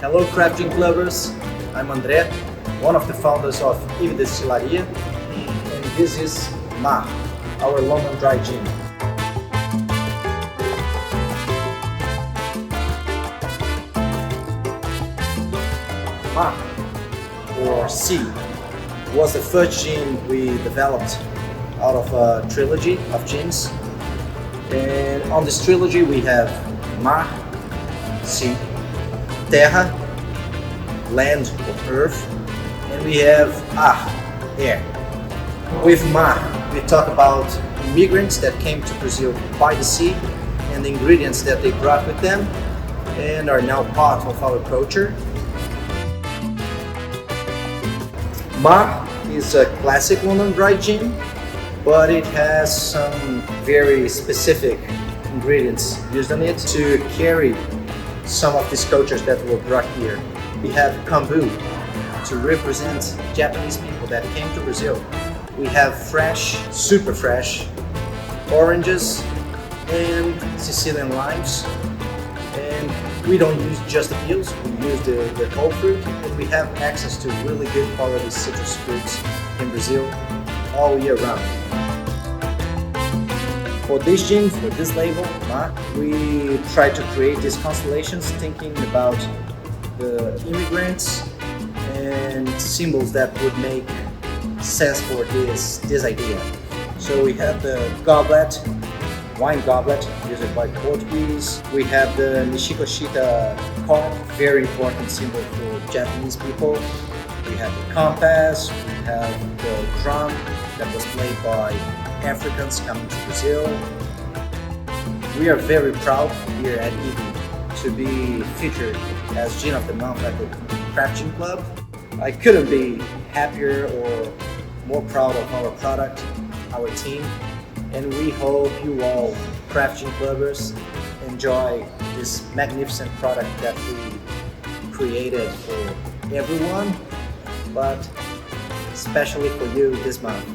Hello Craft Gin lovers, I'm André, one of the founders of Ive Destilaria, and this is Mar, our London Dry Gin. Mar, or C, was the first gin we developed out of a trilogy of gins. And on this trilogy we have Mar, sea, terra, land or earth, and we have ar, air. With Mar, we talk about immigrants that came to Brazil by the sea and the ingredients that they brought with them and are now part of our culture. Mar is a classic London dry gin, but it has some very specific ingredients used in it to carry some of these cultures that were brought here. We have kombu to represent Japanese people that came to Brazil. We have fresh, super fresh oranges and Sicilian limes. And we don't use just the peels, we use the whole fruit, and we have access to really good quality citrus fruits in Brazil all year round. For this gin, for this label, Mar, we try to create these constellations thinking about the immigrants and symbols that would make sense for this idea. So we have the goblet, wine goblet, used by Portuguese. We have the Nishikoshita cork, very important symbol for Japanese people. We have the compass, we have the drum that was played by Africans coming to Brazil. We are very proud here at Ive to be featured as Gin of the Month at the Craft Gin Club. I couldn't be happier or more proud of our product, our team, and we hope you all Craft Gin Clubbers enjoy this magnificent product that we created for everyone, but especially for you this month.